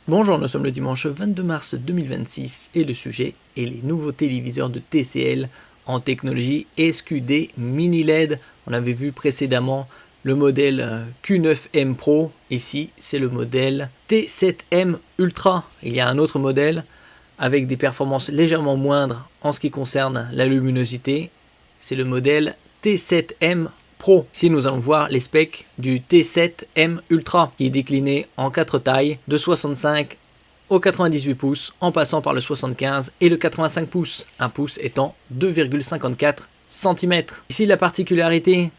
Bonjour, nous sommes le dimanche 22 mars 2026 et le sujet est les nouveaux téléviseurs de TCL en technologie SQD mini LED. On avait vu précédemment le modèle Q9M Pro, ici c'est le modèle T7M Ultra. Il y a un autre modèle avec des performances légèrement moindres en ce qui concerne la luminosité, c'est le modèle T7M Pro. Ici nous allons voir les specs du T7M Ultra qui est décliné en 4 tailles de 65 au 98 pouces en passant par le 75 et le 85 pouces, 1 pouce étant 2,54 cm. Ici la particularité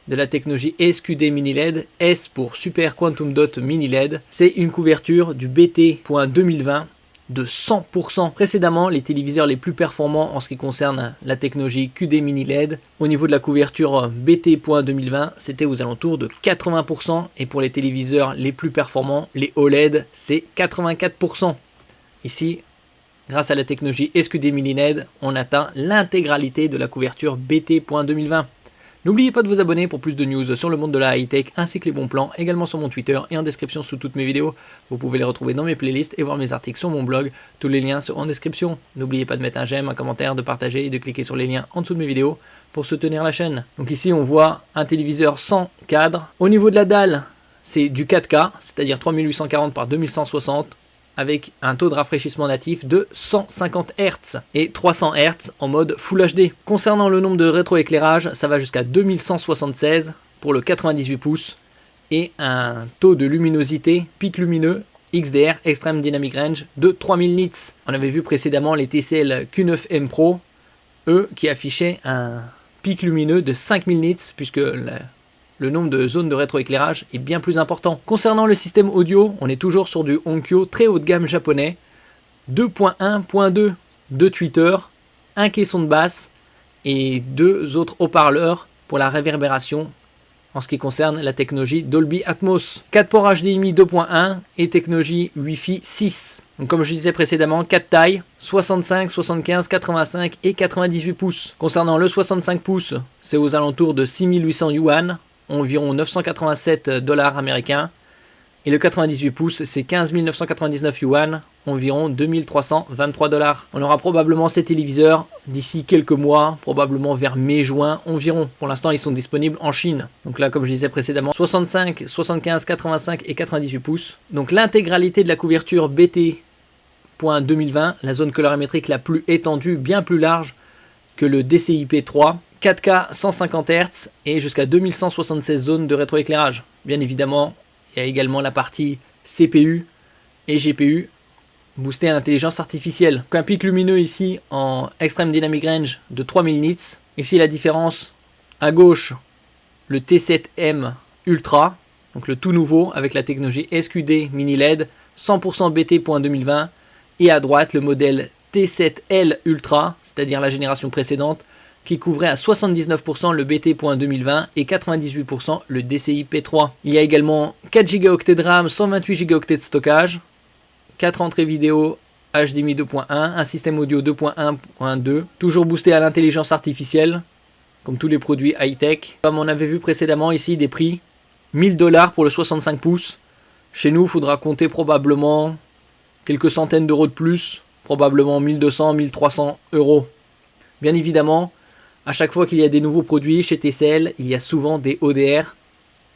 de la technologie SQD mini LED, S pour Super Quantum Dot mini LED, c'est une couverture du BT.2020 de 100%. Précédemment, les téléviseurs les plus performants en ce qui concerne la technologie QD mini LED, au niveau de la couverture BT.2020, c'était aux alentours de 80%, et pour les téléviseurs les plus performants, les OLED, c'est 84%. Ici, grâce à la technologie SQD mini LED, on atteint l'intégralité de la couverture BT.2020. N'oubliez pas de vous abonner pour plus de news sur le monde de la high-tech ainsi que les bons plans, également sur mon Twitter et en description sous toutes mes vidéos. Vous pouvez les retrouver dans mes playlists et voir mes articles sur mon blog. Tous les liens sont en description. N'oubliez pas de mettre un j'aime, un commentaire, de partager et de cliquer sur les liens en dessous de mes vidéos pour soutenir la chaîne. Donc ici on voit un téléviseur sans cadre. Au niveau de la dalle, c'est du 4K, c'est-à-dire 3840 par 2160. Avec un taux de rafraîchissement natif de 150 Hz et 300 Hz en mode Full HD. Concernant le nombre de rétroéclairage, ça va jusqu'à 2176 pour le 98 pouces et un taux de luminosité pic lumineux XDR Extreme Dynamic Range de 3000 nits. On avait vu précédemment les TCL Q9M Pro, eux qui affichaient un pic lumineux de 5000 nits puisque le nombre de zones de rétroéclairage est bien plus important. Concernant le système audio, on est toujours sur du Onkyo très haut de gamme japonais, 2.1.2 de tweeters, un caisson de basse et 2 autres haut-parleurs pour la réverbération en ce qui concerne la technologie Dolby Atmos. 4 ports HDMI 2.1 et technologie Wi-Fi 6. Donc comme je disais précédemment, 4 tailles, 65, 75, 85 et 98 pouces. Concernant le 65 pouces, c'est aux alentours de 6800 yuan, environ 987 $ américains, et le 98 pouces c'est 15 999 yuan, environ 2323 $. On aura probablement ces téléviseurs d'ici quelques mois, probablement vers mai-juin environ. Pour l'instant ils sont disponibles en Chine. Donc là comme je disais précédemment, 65, 75, 85 et 98 pouces. Donc l'intégralité de la couverture BT.2020, la zone colorimétrique la plus étendue, bien plus large que le DCI-P3. 4K 150 Hz et jusqu'à 2176 zones de rétroéclairage. Bien évidemment, il y a également la partie CPU et GPU boosté à l'intelligence artificielle. Donc un pic lumineux ici en Extreme Dynamic Range de 3000 nits. Ici la différence, à gauche, le T7M Ultra, donc le tout nouveau avec la technologie SQD mini LED, 100% BT.2020, et à droite le modèle T7L Ultra, c'est-à-dire la génération précédente, qui couvrait à 79% le BT.2020 et 98% le DCI P3. Il y a également 4 Go de RAM, 128 Go de stockage, 4 entrées vidéo HDMI 2.1, un système audio 2.1.2, toujours boosté à l'intelligence artificielle, comme tous les produits high-tech. Comme on avait vu précédemment ici, des prix 1000 $ pour le 65 pouces. Chez nous, il faudra compter probablement quelques centaines d'euros de plus, probablement 1200, 1300 €. Bien évidemment, à chaque fois qu'il y a des nouveaux produits chez TCL, il y a souvent des ODR,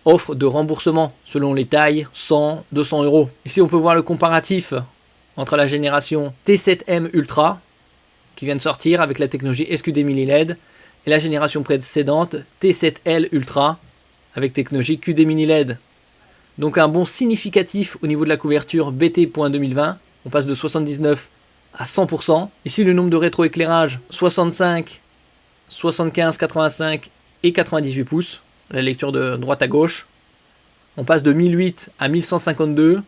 offres de remboursement, selon les tailles, 100, 200 €. Ici, on peut voir le comparatif entre la génération T7M Ultra, qui vient de sortir avec la technologie SQD mini LED, et la génération précédente T7L Ultra, avec technologie QD mini LED. Donc un bond significatif au niveau de la couverture BT.2020, on passe de 79 à 100%. Ici, le nombre de rétroéclairage, 65, 75, 85 et 98 pouces, la lecture de droite à gauche. On passe de 1008 à 1152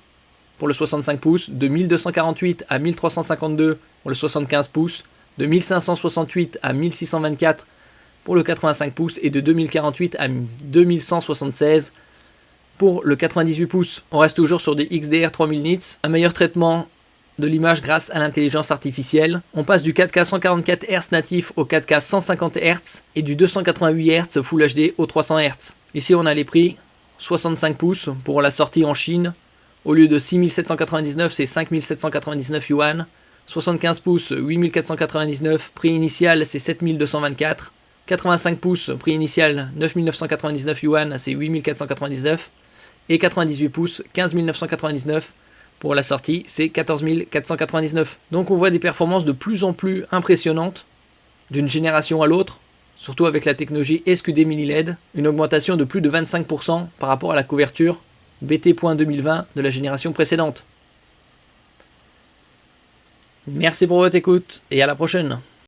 pour le 65 pouces, de 1248 à 1352 pour le 75 pouces, de 1568 à 1624 pour le 85 pouces et de 2048 à 2176 pour le 98 pouces. On reste toujours sur des XDR 3000 nits, un meilleur traitement de l'image grâce à l'intelligence artificielle. On passe du 4K 144 Hz natif au 4K 150 Hz et du 288 Hz Full HD au 300 Hz. Ici on a les prix 65 pouces pour la sortie en Chine Au lieu de 6799, c'est 5799 yuan. 75 pouces, 8499. Prix initial, c'est 7224. 85 pouces, prix initial, 9999 yuan, c'est 8499. Et 98 pouces, 15 999. Pour la sortie, c'est 14 499. Donc on voit des performances de plus en plus impressionnantes d'une génération à l'autre, surtout avec la technologie SQD Mini LED, une augmentation de plus de 25% par rapport à la couverture BT.2020 de la génération précédente. Merci pour votre écoute et à la prochaine.